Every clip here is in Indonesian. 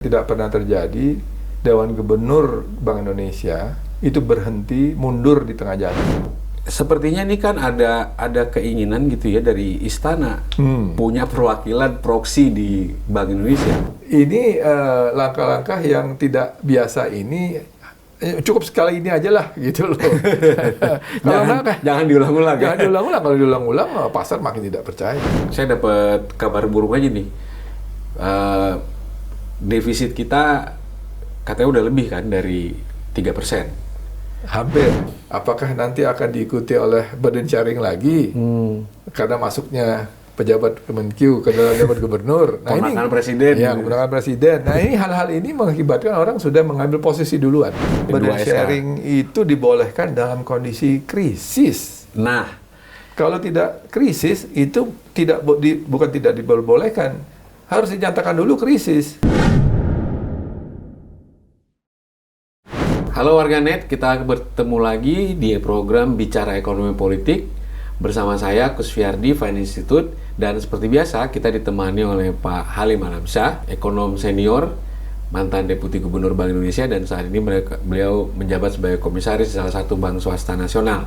Tidak pernah terjadi Dewan Gubernur Bank Indonesia itu berhenti mundur di tengah jalan. Sepertinya ini kan ada keinginan gitu ya dari istana punya perwakilan proksi di Bank Indonesia. Ini langkah-langkah yang tidak biasa ini cukup sekali ini aja lah gitu loh. Jangan diulang-ulang. Jangan diulang-ulang. Kalau diulang-ulang pasar makin tidak percaya. Saya dapat kabar burung aja nih. Defisit kita katanya udah lebih kan dari 3%. Hampir. Apakah nanti akan diikuti oleh burden sharing lagi? Karena masuknya pejabat Kemenkyu ke dalam jabat gubernur. Nah, kemenangan presiden. Ya, kemenangan presiden. Nah, ini hal-hal ini mengakibatkan orang sudah mengambil posisi duluan. Burden sharing itu dibolehkan dalam kondisi krisis. Nah, kalau tidak krisis itu bukan tidak diperbolehkan, harus dinyatakan dulu krisis. halo warganet, kita bertemu lagi di program Bicara Ekonomi Politik bersama saya Kusfiardi Finance Institute, dan seperti biasa kita ditemani oleh Pak Halim Alamsyah, ekonom senior, mantan Deputi Gubernur Bank Indonesia, dan saat ini beliau menjabat sebagai komisaris salah satu bank swasta nasional.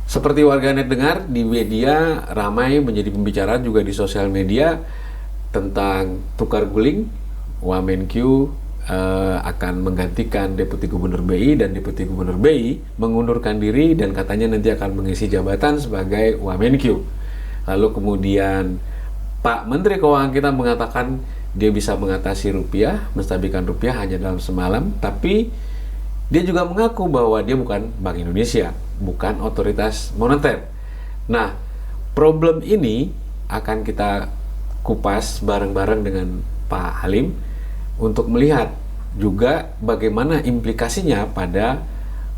Seperti warganet dengar, di media ramai menjadi pembicaraan juga di sosial media tentang tukar guling. Wamenkyu akan menggantikan Deputi Gubernur BI, dan Deputi Gubernur BI mengundurkan diri dan katanya nanti akan mengisi jabatan sebagai Wamenkyu. Lalu kemudian Pak Menteri Keuangan kita mengatakan dia bisa mengatasi rupiah, menstabilkan rupiah hanya dalam semalam, tapi dia juga mengaku bahwa dia bukan Bank Indonesia, bukan otoritas moneter. Nah, problem ini akan kita kupas bareng-bareng dengan Pak Halim untuk melihat juga bagaimana implikasinya pada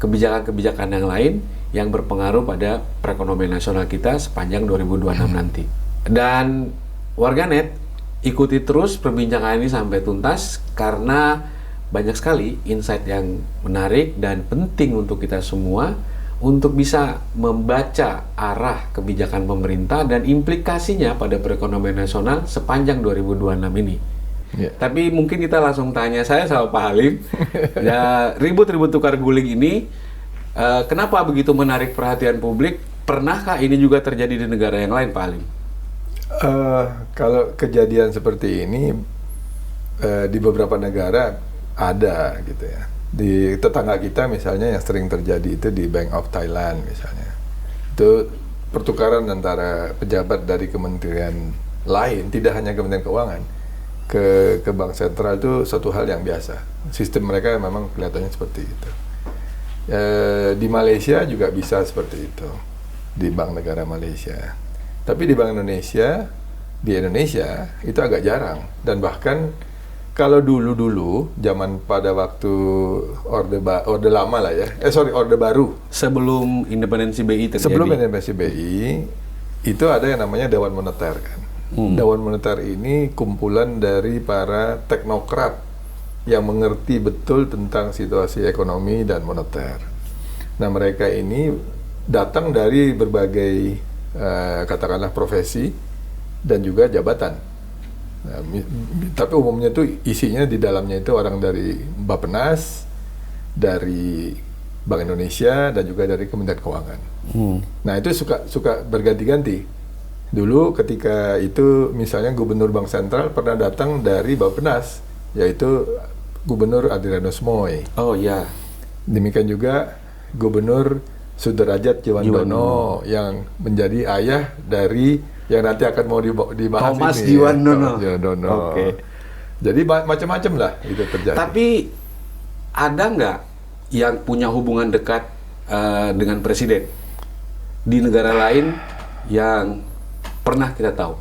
kebijakan-kebijakan yang lain yang berpengaruh pada perekonomian nasional kita sepanjang 2026 nanti. Dan warganet, ikuti terus perbincangan ini sampai tuntas karena banyak sekali insight yang menarik dan penting untuk kita semua untuk bisa membaca arah kebijakan pemerintah dan implikasinya pada perekonomian nasional sepanjang 2026 ini. Yeah. Tapi mungkin kita langsung tanya saya sama Pak Halim. Ya, ribut-ribut tukar guling ini kenapa begitu menarik perhatian publik? Pernahkah ini juga terjadi di negara yang lain, Pak Halim? Kalau kejadian seperti ini di beberapa negara ada gitu ya. Di tetangga kita misalnya yang sering terjadi itu di Bank of Thailand misalnya. Itu pertukaran antara pejabat dari kementerian lain, tidak hanya Kementerian Keuangan, ke bank sentral itu suatu hal yang biasa. Sistem mereka memang kelihatannya seperti itu. Di Malaysia juga bisa seperti itu, di bank negara Malaysia. Tapi di Bank Indonesia, di Indonesia itu agak jarang. Dan bahkan kalau dulu zaman pada waktu orde lama lah ya, orde baru. Sebelum independensi BI terjadi. Sebelum independensi BI itu ada yang namanya Dewan Moneter kan. Dewan Moneter ini kumpulan dari para teknokrat yang mengerti betul tentang situasi ekonomi dan moneter. Nah, mereka ini datang dari berbagai katakanlah profesi dan juga jabatan. Nah, tapi umumnya itu isinya di dalamnya itu orang dari Bappenas, dari Bank Indonesia, dan juga dari Kementerian Keuangan. Nah, itu suka berganti-ganti. Dulu ketika itu misalnya Gubernur Bank Sentral pernah datang dari Bappenas, yaitu Gubernur Adrianus Moy. Oh ya. Demikian juga Gubernur Sudrajat Djawanono yang menjadi ayah dari yang nanti akan mau dibahas Thomas ini. Djawanono. Oke. Jadi macam-macam lah itu terjadi. Tapi ada nggak yang punya hubungan dekat dengan presiden di negara lain yang pernah kita tahu?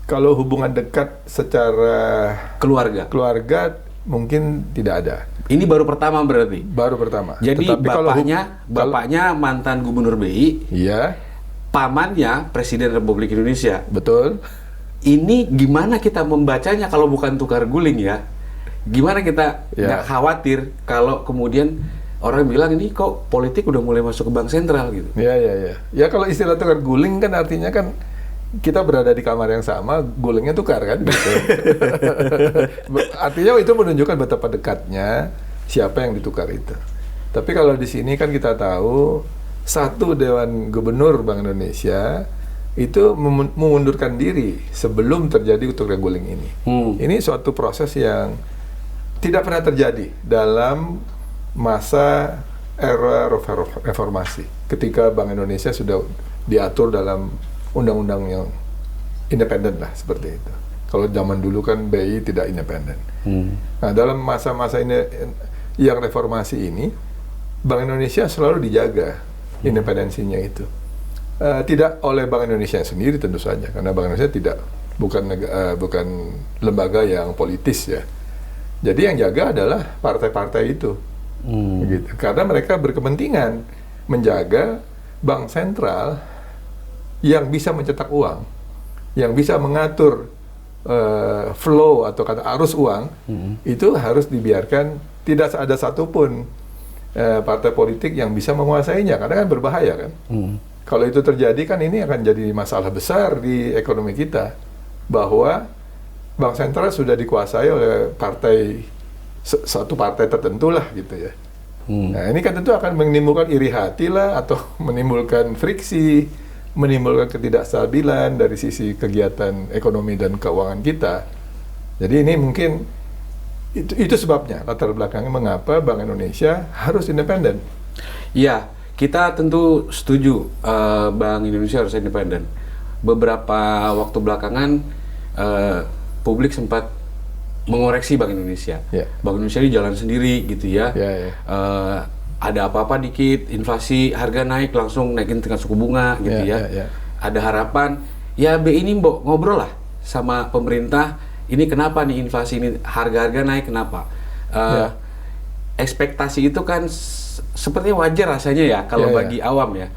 Kalau hubungan dekat secara keluarga mungkin tidak ada. Ini baru pertama berarti? Baru pertama. Jadi bapaknya mantan Gubernur BI. Iya. Pamannya Presiden Republik Indonesia. Betul. Ini gimana kita membacanya kalau bukan tukar guling ya? Gimana kita nggak khawatir kalau kemudian orang bilang ini kok politik udah mulai masuk ke bank sentral gitu? Ya kalau istilah tukar guling kan artinya kan kita berada di kamar yang sama, gulingnya tukar kan gitu. Artinya itu menunjukkan betapa dekatnya siapa yang ditukar itu. Tapi kalau di sini kan kita tahu satu Dewan Gubernur Bank Indonesia itu mengundurkan diri sebelum terjadi tukar guling ini. Ini suatu proses yang tidak pernah terjadi dalam masa era reformasi, ketika Bank Indonesia sudah diatur dalam undang-undang yang independen lah, seperti itu. Kalau zaman dulu kan BI tidak independen. Nah, dalam masa-masa ini yang reformasi ini, Bank Indonesia selalu dijaga independensinya itu. Tidak oleh Bank Indonesia sendiri tentu saja, karena Bank Indonesia bukan lembaga yang politis ya. Jadi yang jaga adalah partai-partai itu, gitu. Karena mereka berkepentingan menjaga bank sentral yang bisa mencetak uang, yang bisa mengatur flow atau kata arus uang, itu harus dibiarkan, tidak ada satupun partai politik yang bisa menguasainya, karena kan berbahaya kan. Kalau itu terjadi kan ini akan jadi masalah besar di ekonomi kita, bahwa bank sentral sudah dikuasai oleh satu partai tertentu lah gitu ya. Nah ini kan tentu akan menimbulkan iri hati lah, atau menimbulkan friksi, menimbulkan ketidakstabilan dari sisi kegiatan ekonomi dan keuangan kita. Jadi ini mungkin itu sebabnya, latar belakangnya mengapa Bank Indonesia harus independen. Iya, kita tentu setuju Bank Indonesia harus independen. Beberapa waktu belakangan publik sempat mengoreksi Bank Indonesia. Bank Indonesia ini jalan sendiri gitu ya. Ada apa-apa dikit, inflasi, harga naik, langsung naikin tingkat suku bunga gitu ya. Ada harapan, ya BI ini ngobrol lah sama pemerintah, ini kenapa nih inflasi ini, harga-harga naik kenapa? Ekspektasi itu kan sepertinya wajar rasanya ya kalau bagi awam ya.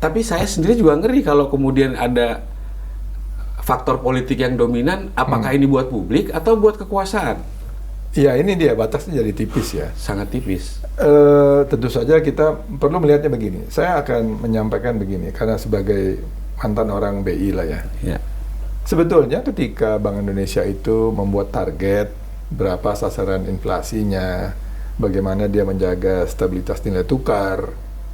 Tapi saya sendiri juga ngeri kalau kemudian ada faktor politik yang dominan, apakah ini buat publik atau buat kekuasaan? Ya ini dia, batasnya jadi tipis ya. Sangat tipis. Tentu saja kita perlu melihatnya begini. Saya akan menyampaikan begini, karena sebagai mantan orang BI lah ya. Sebetulnya ketika Bank Indonesia itu membuat target berapa sasaran inflasinya, bagaimana dia menjaga stabilitas nilai tukar,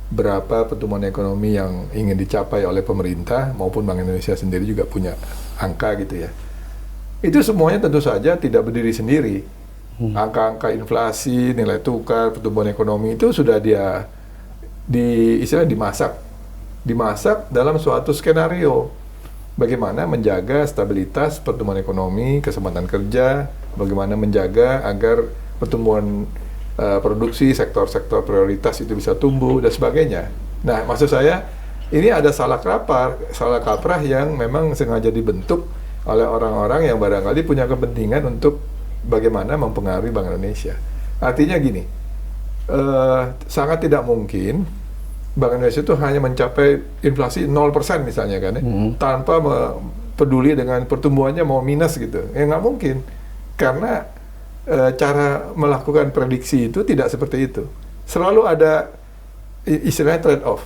berapa pertumbuhan ekonomi yang ingin dicapai oleh pemerintah maupun Bank Indonesia sendiri juga punya angka gitu ya. Itu semuanya tentu saja tidak berdiri sendiri. Angka-angka inflasi, nilai tukar, pertumbuhan ekonomi itu sudah dimasak dalam suatu skenario. Bagaimana menjaga stabilitas pertumbuhan ekonomi, kesempatan kerja, bagaimana menjaga agar pertumbuhan produksi sektor-sektor prioritas itu bisa tumbuh dan sebagainya. Nah, maksud saya ini ada salah kaprah yang memang sengaja dibentuk oleh orang-orang yang barangkali punya kepentingan untuk bagaimana mempengaruhi Bank Indonesia. Artinya gini, sangat tidak mungkin Bank Indonesia itu hanya mencapai inflasi 0% misalnya kan ya, tanpa peduli dengan pertumbuhannya mau minus gitu. Nggak mungkin, karena cara melakukan prediksi itu tidak seperti itu. Selalu ada istilahnya trade off.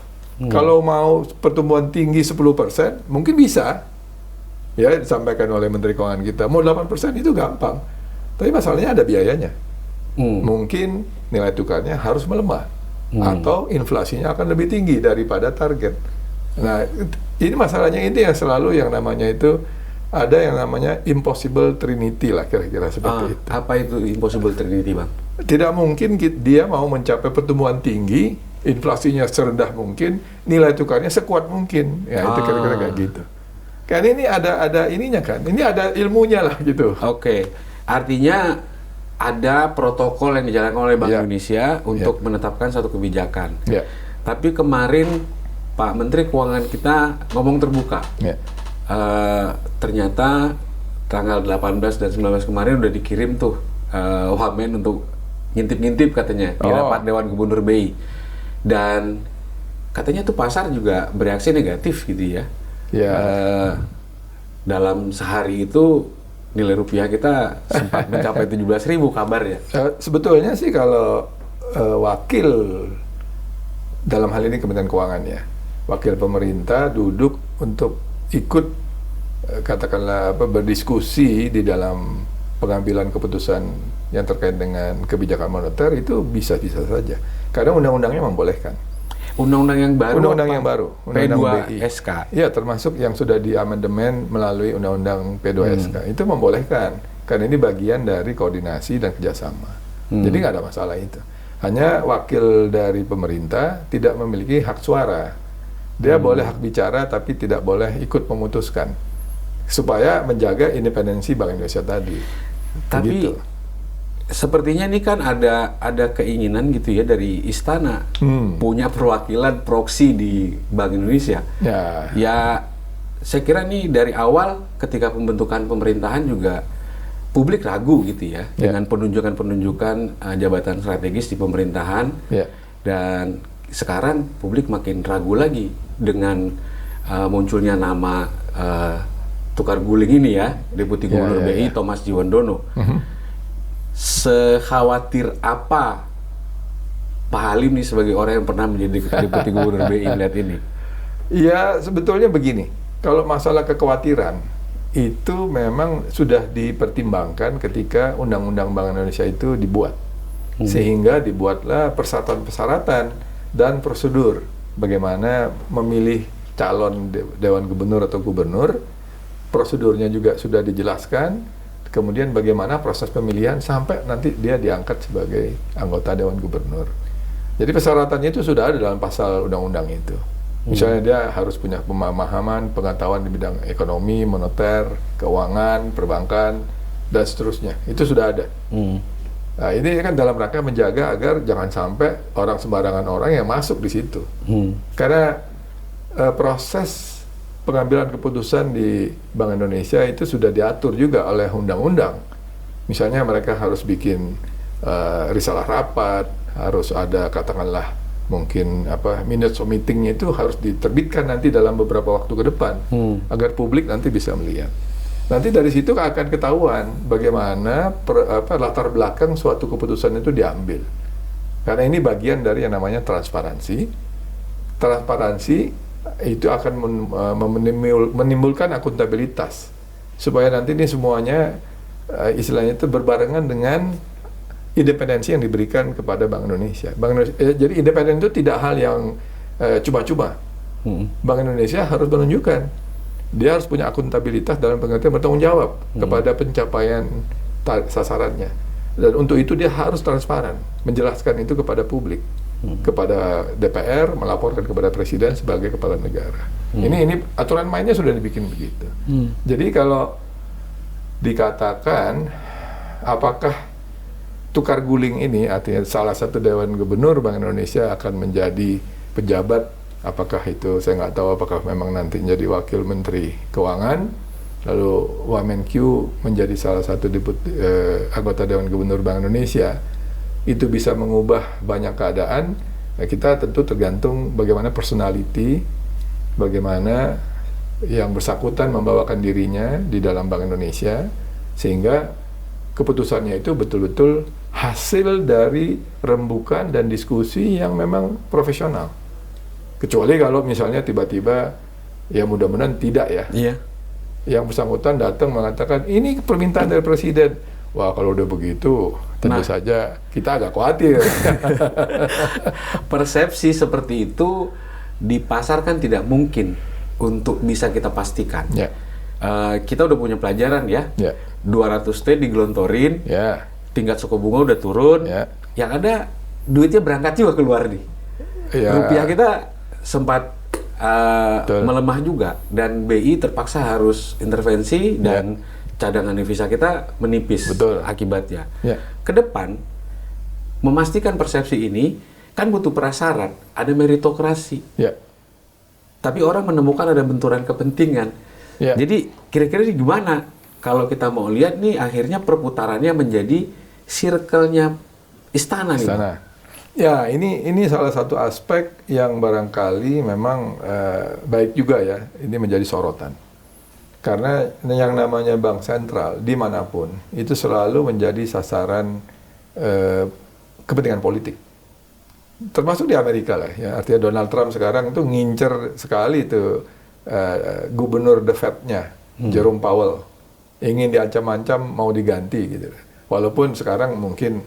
Kalau mau pertumbuhan tinggi 10%, mungkin bisa, ya disampaikan oleh Menteri Keuangan kita. Mau 8% itu gampang, tapi masalahnya ada biayanya. Mungkin nilai tukarnya harus melemah, atau inflasinya akan lebih tinggi daripada target. Nah, ini masalahnya ini yang selalu yang namanya itu, ada yang namanya impossible trinity lah, kira-kira seperti itu. Apa itu impossible trinity, Bang? Tidak mungkin dia mau mencapai pertumbuhan tinggi, inflasinya serendah mungkin, nilai tukarnya sekuat mungkin. Ya, itu kira-kira kayak gitu. Kan ini ada ininya kan, ini ada ilmunya lah gitu. Oke. Artinya ada protokol yang dijalankan oleh Bank Indonesia untuk menetapkan satu kebijakan. Tapi kemarin Pak Menteri Keuangan kita ngomong terbuka. Ternyata tanggal 18 dan 19 kemarin udah dikirim tuh Wamen untuk ngintip-ngintip katanya di rapat Dewan Gubernur BI. Dan katanya tuh pasar juga bereaksi negatif gitu ya. Dalam sehari itu nilai rupiah kita sempat mencapai 17.000 kabarnya. Sebetulnya sih kalau wakil dalam hal ini Kementerian Keuangan ya, wakil pemerintah duduk untuk ikut katakanlah berdiskusi di dalam pengambilan keputusan yang terkait dengan kebijakan moneter itu bisa-bisa saja. Karena undang-undangnya membolehkan. Undang-undang yang baru. Undang-undang yang baru. Undang-undang BI. P2SK. Iya, termasuk yang sudah diamandemen melalui Undang-undang P2SK. Itu membolehkan. Karena ini bagian dari koordinasi dan kerjasama. Jadi nggak ada masalah itu. Hanya wakil dari pemerintah tidak memiliki hak suara. Dia boleh hak bicara tapi tidak boleh ikut memutuskan. Supaya menjaga independensi Bank Indonesia tadi. Tapi begitu. Sepertinya ini kan ada keinginan gitu ya dari istana punya perwakilan proksi di Bank Indonesia. Ya, saya kira nih dari awal ketika pembentukan pemerintahan juga publik ragu gitu ya dengan penunjukan jabatan strategis di pemerintahan. Dan sekarang publik makin ragu lagi dengan munculnya nama tukar guling ini ya, Deputi Gubernur BI Thomas Jiwandono. Sekhawatir apa Pak Halim nih sebagai orang yang pernah menjadi Deputi Gubernur BI melihat ini? Ya, sebetulnya begini. Kalau masalah kekhawatiran itu memang sudah dipertimbangkan ketika Undang-Undang Bank Indonesia itu dibuat. Sehingga dibuatlah persyaratan-persyaratan dan prosedur bagaimana memilih calon Dewan Gubernur atau Gubernur. Prosedurnya juga sudah dijelaskan, kemudian bagaimana proses pemilihan sampai nanti dia diangkat sebagai anggota Dewan Gubernur. Jadi persyaratannya itu sudah ada dalam pasal undang-undang itu. Misalnya dia harus punya pemahaman, pengetahuan di bidang ekonomi, moneter, keuangan, perbankan, dan seterusnya. Itu sudah ada. Nah, ini kan dalam rangka menjaga agar jangan sampai orang sembarangan orang yang masuk di situ. Karena proses pengambilan keputusan di Bank Indonesia itu sudah diatur juga oleh undang-undang. Misalnya mereka harus bikin risalah rapat, harus ada katakanlah mungkin minutes of meetingnya itu harus diterbitkan nanti dalam beberapa waktu ke depan agar publik nanti bisa melihat. Nanti dari situ akan ketahuan bagaimana latar belakang suatu keputusan itu diambil. Karena ini bagian dari yang namanya transparansi. Transparansi itu akan menimbulkan akuntabilitas supaya nanti ini semuanya istilahnya itu berbarengan dengan independensi yang diberikan kepada Bank Indonesia. Jadi independen itu tidak hal yang cuma-cuma. Bank Indonesia harus menunjukkan dia harus punya akuntabilitas dalam pengertian bertanggung jawab kepada pencapaian sasarannya. Dan untuk itu dia harus transparan, menjelaskan itu kepada publik. Kepada DPR, melaporkan kepada Presiden sebagai kepala negara. Ini aturan mainnya sudah dibikin begitu. Jadi kalau dikatakan apakah tukar guling ini artinya salah satu Dewan Gubernur Bank Indonesia akan menjadi pejabat, apakah itu saya nggak tahu apakah memang nanti menjadi Wakil Menteri Keuangan, lalu Wamenkyu menjadi salah satu anggota Dewan Gubernur Bank Indonesia. Itu bisa mengubah banyak keadaan. Nah, kita tentu tergantung bagaimana personality, bagaimana yang bersangkutan membawakan dirinya di dalam Bank Indonesia, sehingga keputusannya itu betul-betul hasil dari rembukan dan diskusi yang memang profesional. Kecuali kalau misalnya tiba-tiba, ya mudah-mudahan tidak ya, yang bersangkutan datang mengatakan, ini permintaan dari Presiden. Wah, kalau udah begitu, tentu saja kita agak khawatir. Persepsi seperti itu di pasar kan tidak mungkin untuk bisa kita pastikan. Kita udah punya pelajaran ya. 200T digelontorin, tingkat suku bunga udah turun. Yang ada duitnya berangkat juga keluar nih. Rupiah kita sempat melemah juga, dan BI terpaksa harus intervensi dan cadangan devisa kita menipis. Akibatnya. Ke depan, memastikan persepsi ini kan butuh prasyarat, ada meritokrasi. Tapi orang menemukan ada benturan kepentingan. Jadi kira-kira gimana kalau kita mau lihat nih akhirnya perputarannya menjadi circle-nya istana nih. Ya, ini salah satu aspek yang barangkali memang baik juga ya, ini menjadi sorotan. Karena yang namanya bank sentral dimanapun itu selalu menjadi sasaran kepentingan politik. Termasuk di Amerika lah ya. Artinya Donald Trump sekarang itu ngincer sekali itu gubernur The Fed-nya Jerome Powell, ingin diancam-ancam mau diganti gitu. Walaupun sekarang mungkin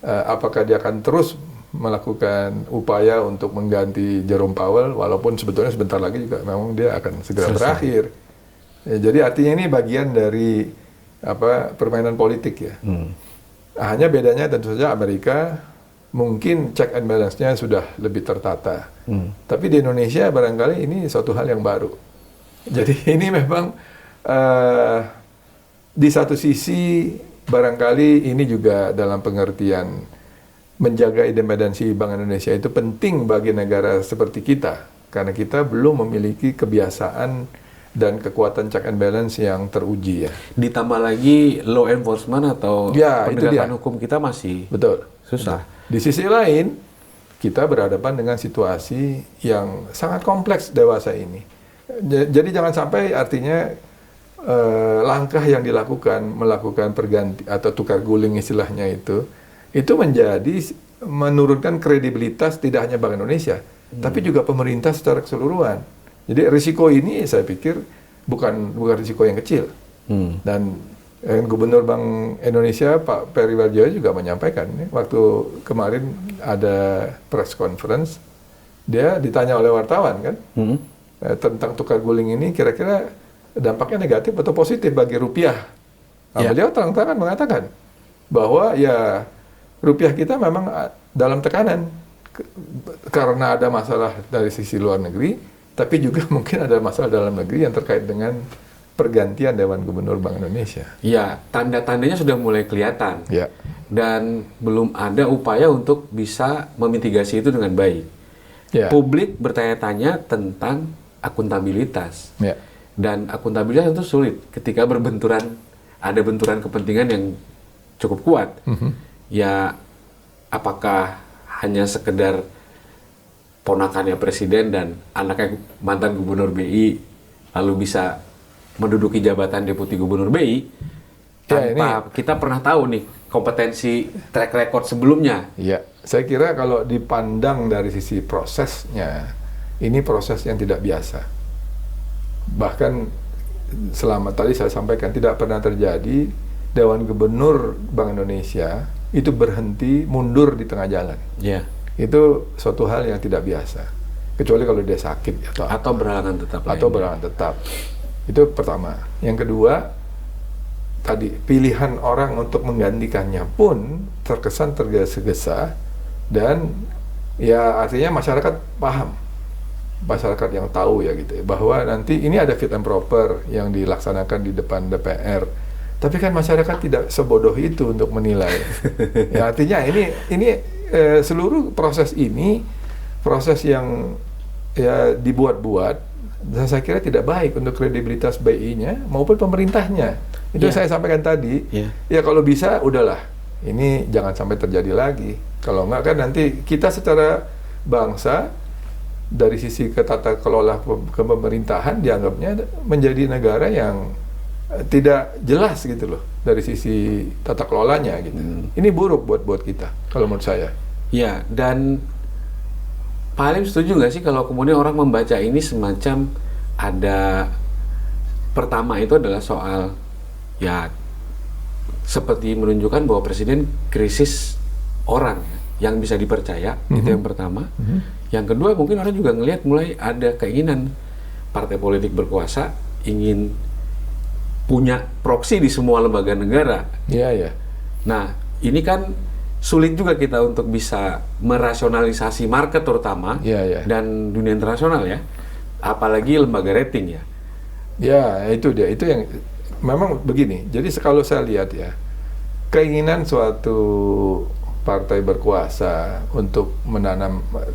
apakah dia akan terus melakukan upaya untuk mengganti Jerome Powell, walaupun sebetulnya sebentar lagi juga memang dia akan segera berakhir. Ya, jadi artinya ini bagian dari permainan politik ya. Hanya bedanya tentu saja Amerika mungkin check and balance-nya sudah lebih tertata. Tapi di Indonesia barangkali ini suatu hal yang baru. Jadi ini memang di satu sisi barangkali ini juga dalam pengertian menjaga independensi Bank Indonesia itu penting bagi negara seperti kita. Karena kita belum memiliki kebiasaan dan kekuatan check and balance yang teruji ya. Ditambah lagi law enforcement atau penegakan hukum kita masih susah. Di sisi lain, kita berhadapan dengan situasi yang sangat kompleks dewasa ini. Jadi jangan sampai artinya langkah yang melakukan perganti atau tukar guling istilahnya itu menurunkan kredibilitas tidak hanya Bank Indonesia, tapi juga pemerintah secara keseluruhan. Jadi risiko ini saya pikir bukan risiko yang kecil. Dan Gubernur Bank Indonesia Pak Peri Warjio juga menyampaikan waktu kemarin ada press conference, dia ditanya oleh wartawan kan tentang tukar guling ini kira-kira dampaknya negatif atau positif bagi rupiah. Beliau terang-terangan mengatakan bahwa ya rupiah kita memang dalam tekanan karena ada masalah dari sisi luar negeri, tapi juga mungkin ada masalah dalam negeri yang terkait dengan pergantian Dewan Gubernur Bank Indonesia. Ya, tanda-tandanya sudah mulai kelihatan. Ya. Dan belum ada upaya untuk bisa memitigasi itu dengan baik. Ya. Publik bertanya-tanya tentang akuntabilitas. Ya. Dan akuntabilitas itu sulit ketika ada benturan kepentingan yang cukup kuat. Ya, apakah hanya sekedar ponakannya presiden dan anaknya mantan gubernur BI lalu bisa menduduki jabatan deputi gubernur BI tanpa kita pernah tahu nih kompetensi track record sebelumnya. Ya, saya kira kalau dipandang dari sisi prosesnya, ini proses yang tidak biasa. Bahkan selama tadi saya sampaikan tidak pernah terjadi Dewan Gubernur Bank Indonesia itu berhenti mundur di tengah jalan. Ya. Itu suatu hal yang tidak biasa, kecuali kalau dia sakit atau berhalangan tetap. Itu pertama. Yang kedua, tadi pilihan orang untuk menggantikannya pun terkesan tergesa-gesa dan ya artinya masyarakat paham, masyarakat yang tahu ya gitu, bahwa nanti ini ada fit and proper yang dilaksanakan di depan DPR. Tapi kan masyarakat tidak sebodoh itu untuk menilai. Ya artinya ini seluruh proses ini proses yang ya dibuat-buat dan saya kira tidak baik untuk kredibilitas BI-nya maupun pemerintahnya. Itu saya sampaikan tadi. Ya kalau bisa udahlah, ini jangan sampai terjadi lagi. Kalau enggak kan nanti kita secara bangsa dari sisi tata kelola kepemerintahan dianggapnya menjadi negara yang tidak jelas gitu loh dari sisi tata kelolanya gitu. Ini buruk buat kita kalau menurut saya. Ya, dan paling setuju nggak sih kalau kemudian orang membaca ini semacam ada pertama itu adalah soal ya seperti menunjukkan bahwa presiden krisis orang yang bisa dipercaya, itu yang pertama. Yang kedua mungkin orang juga ngelihat mulai ada keinginan partai politik berkuasa ingin punya proksi di semua lembaga negara. Iya. Nah, ini kan sulit juga kita untuk bisa merasionalisasi market terutama dan dunia internasional ya, apalagi lembaga rating ya. Ya, itu dia. Itu yang memang begini. Jadi kalau saya lihat ya, keinginan suatu partai berkuasa untuk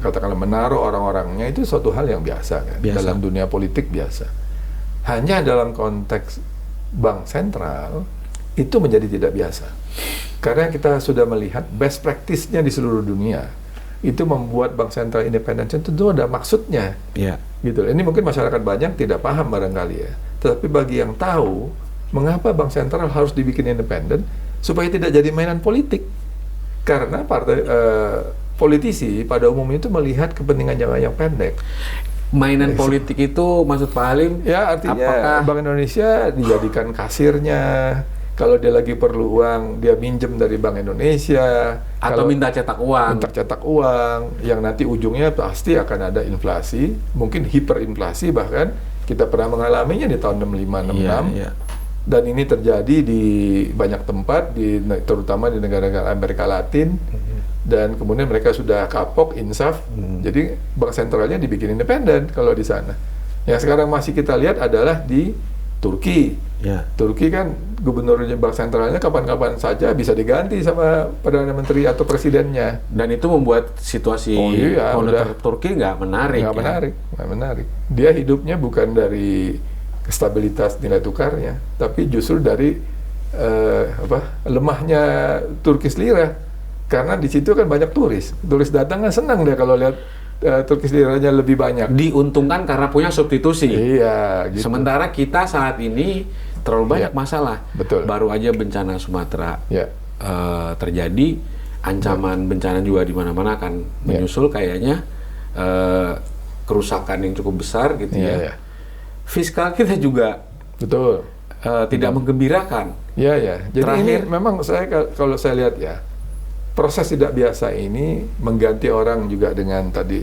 katakanlah menaruh orang-orangnya itu suatu hal yang biasa kan, dalam dunia politik biasa. Hanya dalam konteks bank sentral itu menjadi tidak biasa. Karena kita sudah melihat best practice-nya di seluruh dunia. Itu membuat bank sentral independen tentu ada maksudnya. Gitu. Ini mungkin masyarakat banyak tidak paham barangkali ya. Tetapi bagi yang tahu, mengapa bank sentral harus dibikin independen supaya tidak jadi mainan politik. Karena partai politisi pada umumnya itu melihat kepentingan jangka yang pendek. Mainan politik itu maksud Pak Halim? Ya, artinya apakah Bank Indonesia dijadikan kasirnya. Kalau dia lagi perlu uang, dia minjem dari Bank Indonesia. atau Kalau minta cetak uang? minta cetak uang, yang nanti ujungnya pasti akan ada inflasi, mungkin hiperinflasi bahkan. Kita pernah mengalaminya di tahun 65-66. Iya. Dan ini terjadi di banyak tempat, terutama di negara-negara Amerika Latin. Dan kemudian mereka sudah kapok, insaf. Jadi bank sentralnya dibikin independen kalau di sana. Yang sekarang masih kita lihat adalah di Turki. Ya. Turki kan gubernurnya bank sentralnya kapan-kapan saja bisa diganti sama perdana menteri atau presidennya. Dan itu membuat situasi moneter Turki nggak menarik. Nggak menarik. Dia hidupnya bukan dari stabilitas nilai tukarnya, tapi justru dari lemahnya Turkish lira. Karena di situ kan banyak turis datang kan senang dia kalau lihat Turkish liranya lebih banyak. Diuntungkan karena punya substitusi. Iya, gitu. Sementara kita saat ini terlalu banyak masalah. Betul. Baru aja bencana Sumatera terjadi, ancaman bencana juga di mana-mana akan menyusul kayaknya, kerusakan yang cukup besar gitu ya. Fiskal kita juga tidak menggembirakan. Iya. Jadi terakhir, ini memang kalau saya lihat ya, proses tidak biasa ini mengganti orang juga dengan tadi,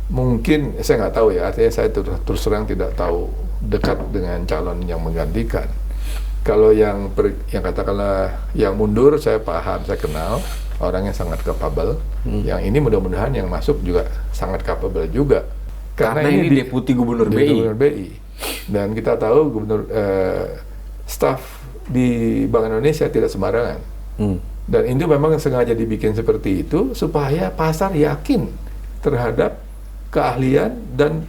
mungkin saya nggak tahu ya, artinya saya terus terang tidak tahu dekat dengan calon yang menggantikan. Kalau yang katakanlah yang mundur, saya paham, saya kenal orang yang sangat capable. Yang ini mudah-mudahan yang masuk juga sangat capable juga. Karena ini deputi gubernur BI. Dan kita tahu staf di Bank Indonesia tidak sembarangan. Dan itu memang sengaja dibikin seperti itu supaya pasar yakin terhadap keahlian dan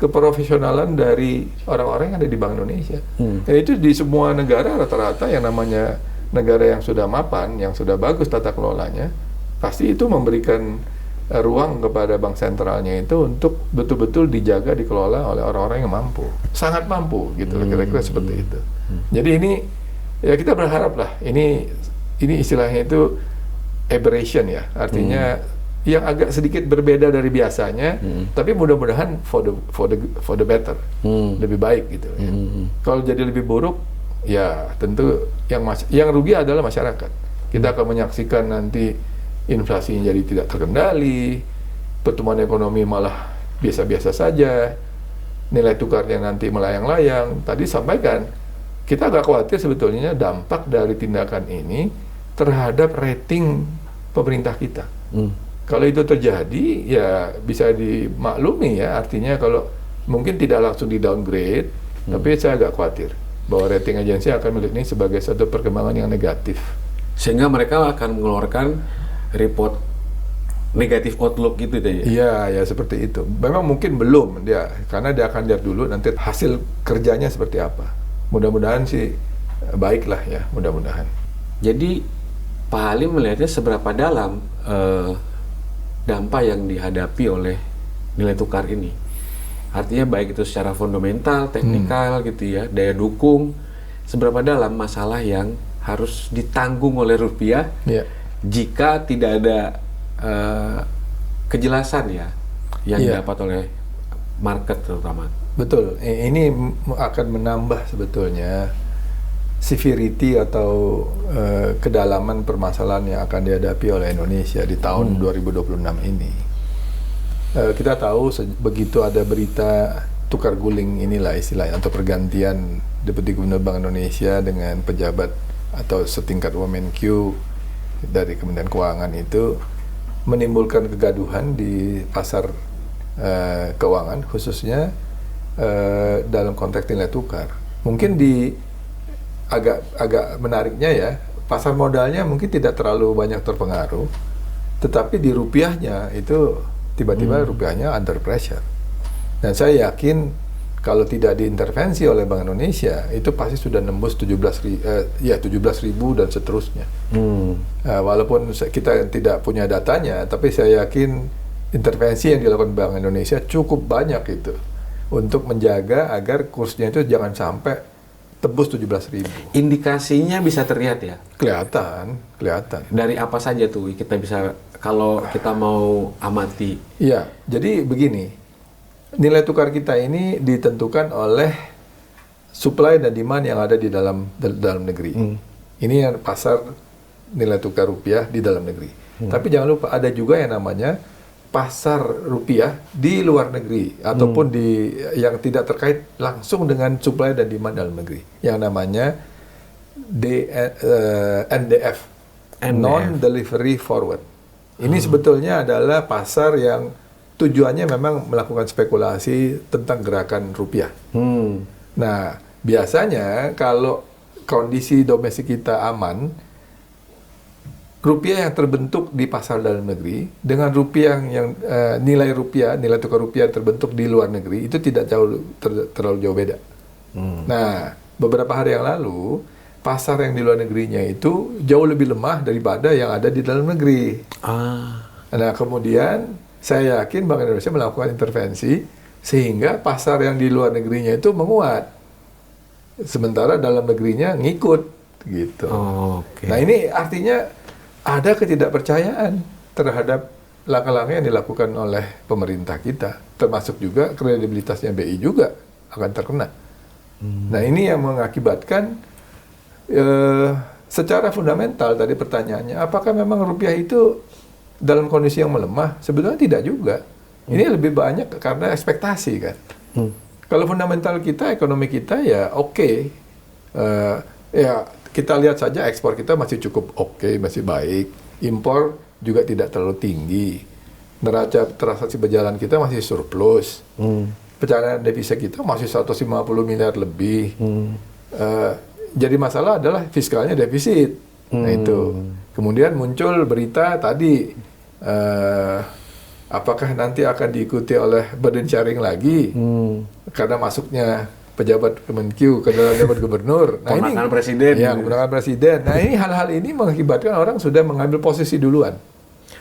keprofesionalan dari orang-orang yang ada di Bank Indonesia. Dan itu di semua negara rata-rata yang namanya negara yang sudah mapan, yang sudah bagus tata kelolanya, pasti itu memberikan ruang kepada bank sentralnya itu untuk betul-betul dijaga, dikelola oleh orang-orang yang mampu, sangat mampu gitu, kira-kira seperti itu. Jadi ini ya kita berharap lah, ini istilahnya itu aberration ya, artinya yang agak sedikit berbeda dari biasanya, tapi mudah-mudahan for the better, lebih baik gitu. Ya. Kalau jadi lebih buruk, ya tentu yang rugi adalah masyarakat. Kita akan menyaksikan nanti inflasi jadi tidak terkendali, pertumbuhan ekonomi malah biasa-biasa saja, nilai tukarnya nanti melayang-layang. Tadi sampaikan, kita agak khawatir sebetulnya dampak dari tindakan ini terhadap rating pemerintah kita. Kalau itu terjadi, ya bisa dimaklumi ya, artinya kalau mungkin tidak langsung di downgrade, tapi saya agak khawatir bahwa rating agensi akan melihat ini sebagai satu perkembangan yang negatif. Sehingga mereka akan mengeluarkan report negatif outlook gitu deh. Iya, ya seperti itu. Memang mungkin belum dia, karena dia akan lihat dulu nanti hasil kerjanya seperti apa. Mudah-mudahan sih baiklah ya, mudah-mudahan. Jadi Pak Halim melihatnya seberapa dalam dampak yang dihadapi oleh nilai tukar ini. Artinya baik itu secara fundamental, teknikal gitu ya, daya dukung, seberapa dalam masalah yang harus ditanggung oleh rupiah jika tidak ada kejelasan ya yang didapat oleh market terutama. Betul, ini akan menambah sebetulnya severity atau kedalaman permasalahan yang akan dihadapi oleh Indonesia di tahun 2026 ini. Kita tahu begitu ada berita tukar guling inilah istilahnya, atau pergantian Deputi Gubernur Bank Indonesia dengan pejabat atau setingkat Wamenkyu dari Kementerian Keuangan itu menimbulkan kegaduhan di pasar keuangan, khususnya dalam konteks nilai tukar. Mungkin agak menariknya ya, pasar modalnya mungkin tidak terlalu banyak terpengaruh, tetapi di rupiahnya itu tiba-tiba rupiahnya under pressure. Dan saya yakin kalau tidak diintervensi oleh Bank Indonesia, itu pasti sudah nembus 17.000 dan seterusnya. Walaupun kita tidak punya datanya, tapi saya yakin intervensi yang dilakukan Bank Indonesia cukup banyak itu untuk menjaga agar kursnya itu jangan sampai tembus 17.000. Indikasinya bisa terlihat ya? Kelihatan. Dari apa saja tuh kita bisa, kalau kita mau amati? Iya, jadi begini, nilai tukar kita ini ditentukan oleh supply dan demand yang ada di dalam negeri. Ini yang pasar nilai tukar rupiah di dalam negeri. Tapi jangan lupa ada juga yang namanya pasar rupiah di luar negeri ataupun yang tidak terkait langsung dengan supply dan demand dalam negeri. Yang namanya NDF, Non-Delivery Forward. Ini sebetulnya adalah pasar yang tujuannya memang melakukan spekulasi tentang gerakan rupiah. Nah, biasanya kalau kondisi domestik kita aman, rupiah yang terbentuk di pasar dalam negeri dengan rupiah yang nilai tukar rupiah terbentuk di luar negeri itu tidak terlalu jauh beda. Nah, beberapa hari yang lalu pasar yang di luar negerinya itu jauh lebih lemah daripada yang ada di dalam negeri. Nah, kemudian saya yakin Bank Indonesia melakukan intervensi sehingga pasar yang di luar negerinya itu menguat, sementara dalam negerinya ngikut gitu. Nah, ini artinya ada ketidakpercayaan terhadap langkah-langkah yang dilakukan oleh pemerintah kita, termasuk juga kredibilitasnya BI juga akan terkena. Nah, ini yang mengakibatkan secara fundamental tadi pertanyaannya, apakah memang rupiah itu dalam kondisi yang melemah? Sebetulnya tidak juga. Ini lebih banyak karena ekspektasi kan. Kalau fundamental kita, ekonomi kita ya oke. Ya kita lihat saja ekspor kita masih cukup oke, masih baik. Impor juga tidak terlalu tinggi. Neraca transaksi berjalan kita masih surplus. Pecahan devisa kita masih 150 miliar lebih. Jadi masalah adalah fiskalnya defisit. Nah itu. Kemudian muncul berita tadi, apakah nanti akan diikuti oleh burden sharing lagi karena masuknya pejabat Kemenkyu ke dalam jabat gubernur. Nah ini presiden. Ya, keponakan presiden. Nah ini hal-hal ini mengakibatkan orang sudah mengambil posisi duluan.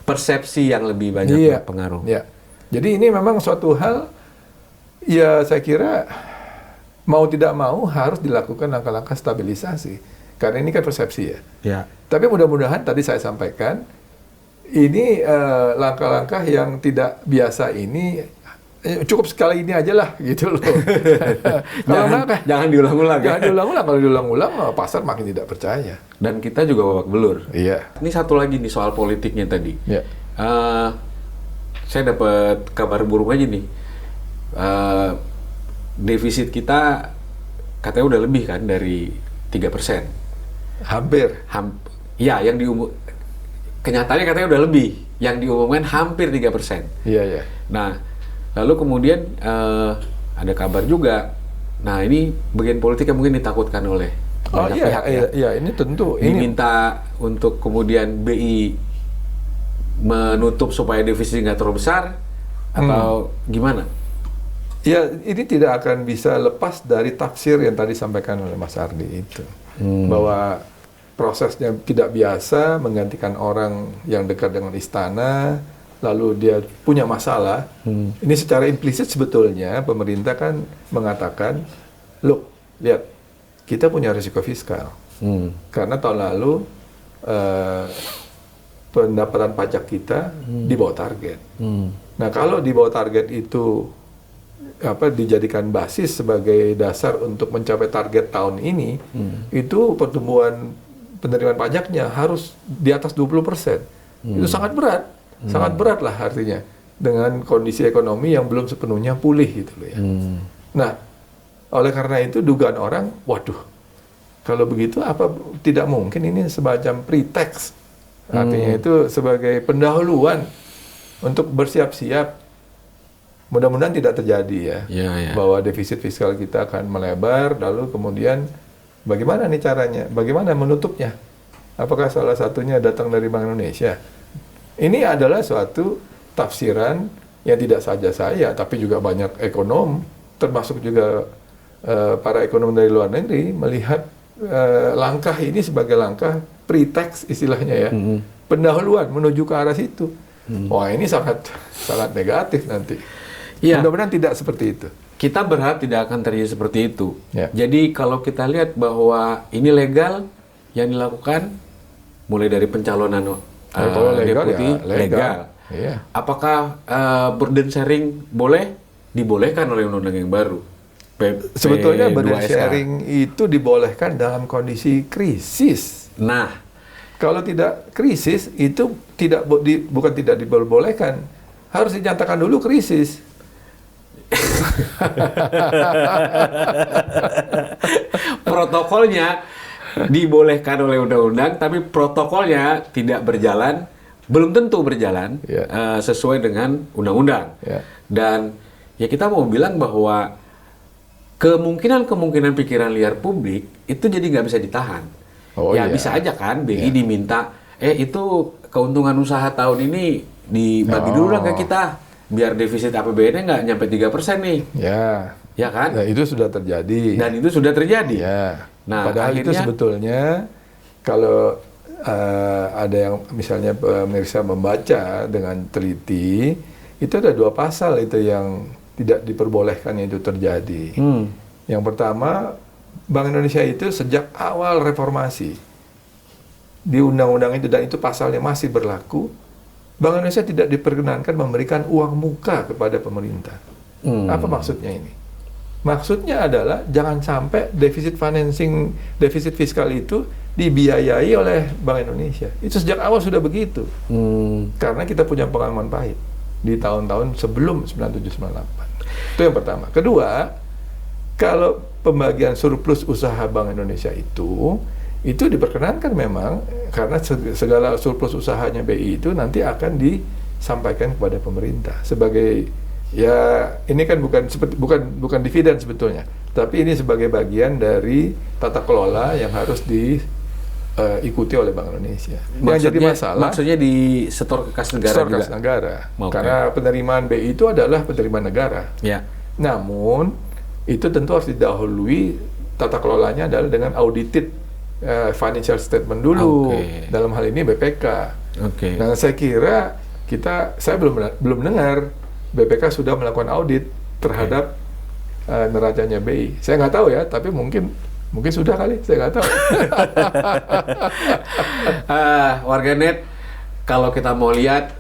Persepsi yang lebih banyak berpengaruh. Ya. Jadi ini memang suatu hal, ya saya kira mau tidak mau harus dilakukan langkah-langkah stabilisasi. Karena ini kan persepsi ya. Tapi mudah-mudahan tadi saya sampaikan, ini langkah-langkah yang tidak biasa ini cukup sekali ini aja lah gitu loh. Jangan diulang-ulang. Jangan diulang-ulang. Kalau diulang-ulang pasar makin tidak percaya. Dan kita juga babak belur. Iya. Ini satu lagi nih soal politiknya tadi. Iya. Saya dapat kabar burung aja nih. Defisit kita katanya udah lebih kan dari 3%. Hampir. Ya, yang kenyataannya katanya udah lebih. Yang diumumkan hampir 3%. Iya. Nah, lalu kemudian ada kabar juga. Nah, ini bagian politik yang mungkin ditakutkan oleh banyak pihak. Iya, ini tentu. Diminta untuk kemudian BI menutup supaya defisit nggak terlalu besar atau gimana? Ya, ini tidak akan bisa lepas dari tafsir yang tadi disampaikan oleh Mas Ardi itu. Bahwa prosesnya tidak biasa, menggantikan orang yang dekat dengan istana, lalu dia punya masalah. Ini secara implisit sebetulnya pemerintah kan mengatakan, look, lihat, kita punya risiko fiskal. Karena tahun lalu pendapatan pajak kita di bawah target. Nah, kalau di bawah target itu dijadikan basis sebagai dasar untuk mencapai target tahun ini, itu pertumbuhan penerimaan pajaknya harus di atas 20%. Itu sangat berat. Sangat berat lah artinya dengan kondisi ekonomi yang belum sepenuhnya pulih gitu loh ya. Nah, oleh karena itu dugaan orang, waduh, kalau begitu apa tidak mungkin ini semacam pretext. Artinya itu sebagai pendahuluan untuk bersiap-siap. Mudah-mudahan tidak terjadi ya. Bahwa defisit fiskal kita akan melebar, lalu kemudian bagaimana nih caranya? Bagaimana menutupnya? Apakah salah satunya datang dari Bank Indonesia? Ini adalah suatu tafsiran yang tidak saja saya, tapi juga banyak ekonom, termasuk juga para ekonom dari luar negeri, melihat langkah ini sebagai langkah pretext istilahnya ya. Pendahuluan menuju ke arah situ. Wah, ini sangat negatif nanti. Ya. Mudah-mudahan tidak seperti itu. Kita berharap tidak akan terjadi seperti itu. Ya. Jadi kalau kita lihat bahwa ini legal yang dilakukan, mulai dari pencalonan kalau legal, deputi, ya legal. Apakah burden sharing boleh? dibolehkan oleh undang-undang yang baru. Sebetulnya burden 2SK. sharing itu dibolehkan dalam kondisi krisis. Nah, Kalau tidak krisis itu bukan tidak diperbolehkan, harus dinyatakan dulu krisis. protokolnya dibolehkan oleh undang-undang, tapi protokolnya tidak berjalan, belum tentu berjalan sesuai dengan undang-undang. Dan ya kita mau bilang bahwa kemungkinan pikiran liar publik itu jadi nggak bisa ditahan. Bisa aja kan BI diminta, itu keuntungan usaha tahun ini dibagi dulu lah ke kita, biar defisit APBN-nya nggak nyampe 3% nih. Ya kan? Nah, itu sudah terjadi. Dan itu sudah terjadi. Nah, padahal itu sebetulnya kalau ada yang misalnya pemirsa membaca dengan teliti, itu ada 2 pasal itu yang tidak diperbolehkan itu terjadi. Yang pertama, Bank Indonesia itu sejak awal reformasi di undang-undang itu, dan itu pasalnya masih berlaku, Bank Indonesia tidak diperkenankan memberikan uang muka kepada pemerintah. Apa maksudnya ini? Maksudnya adalah jangan sampai defisit fiskal itu dibiayai oleh Bank Indonesia. Itu sejak awal sudah begitu. Karena kita punya pengalaman pahit di tahun-tahun sebelum 97-98. Itu yang pertama. Kedua, kalau pembagian surplus usaha Bank Indonesia itu diperkenankan memang, karena segala surplus usahanya BI itu nanti akan disampaikan kepada pemerintah sebagai, ya ini kan bukan dividen sebetulnya, tapi ini sebagai bagian dari tata kelola yang harus diikuti oleh Bank Indonesia. Yang jadi masalah, maksudnya di setor ke kas negara setor kas negara. Karena penerimaan BI itu adalah penerimaan negara. Namun itu tentu harus didahului tata kelolanya adalah dengan audited financial statement dulu. Dalam hal ini BPK. Nah, saya kira saya belum dengar BPK sudah melakukan audit terhadap neracanya BI. Saya nggak tahu ya, tapi mungkin sudah kali, saya nggak tahu. Warganet, kalau kita mau lihat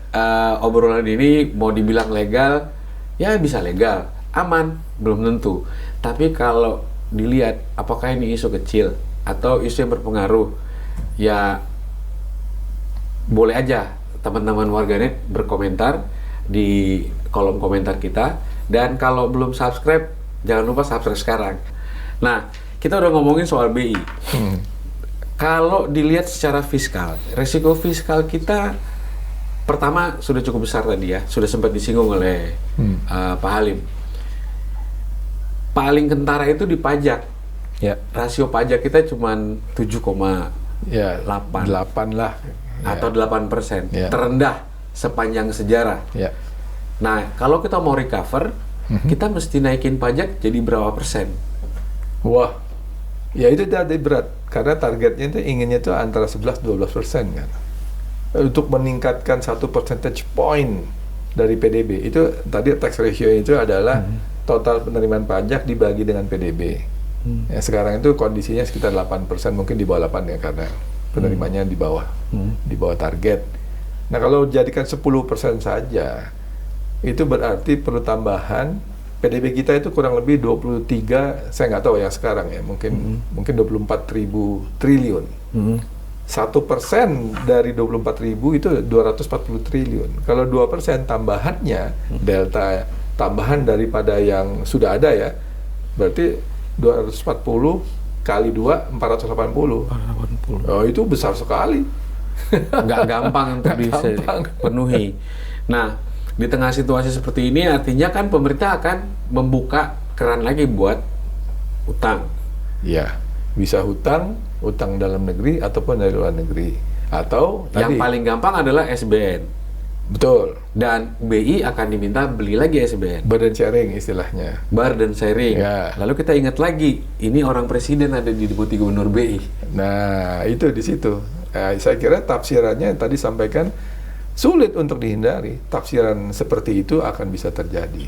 obrolan ini mau dibilang legal, ya bisa legal, aman, belum tentu. Tapi kalau dilihat apakah ini isu kecil atau isu yang berpengaruh, ya boleh aja teman-teman warganet berkomentar di kolom komentar kita. Dan kalau belum subscribe, jangan lupa subscribe sekarang. Nah, kita udah ngomongin soal BI. Kalau dilihat secara fiskal, resiko fiskal kita pertama sudah cukup besar tadi ya, sudah sempat disinggung oleh Pak Halim. Paling kentara itu di pajak. Rasio pajak kita cuma 7,8 lah. Atau 8%. Terendah sepanjang sejarah. Nah, kalau kita mau recover, kita mesti naikin pajak jadi berapa persen? Wah, ya itu tadi berat. Karena targetnya itu inginnya itu antara 11-12% kan. Untuk meningkatkan 1 percentage point dari PDB. Itu tadi tax ratio itu adalah total penerimaan pajak dibagi dengan PDB. Ya, sekarang itu kondisinya sekitar 8%, mungkin di bawah 8 ya, karena penerimanya di bawah target. Nah, kalau jadikan 10% saja, itu berarti perlu tambahan PDB kita itu kurang lebih 23, saya nggak tahu yang sekarang ya, mungkin 24.000 triliun. 1% dari 24.000 itu 240 triliun. Kalau 2% tambahannya, delta tambahan daripada yang sudah ada ya, berarti 240 kali 2, 480. Oh, itu besar sekali. Nggak gampang untuk dipenuhi. Nah, di tengah situasi seperti ini, artinya kan pemerintah akan membuka keran lagi buat utang. Ya, bisa utang dalam negeri ataupun dari luar negeri. Atau yang paling gampang adalah SBN. Betul. Dan BI akan diminta beli lagi SBN. Burden sharing istilahnya. Burden sharing. Lalu kita ingat lagi, ini orang presiden ada di Deputi Gubernur BI. Nah, itu di situ. Saya kira tafsirannya yang tadi sampaikan sulit untuk dihindari. Tafsiran seperti itu akan bisa terjadi.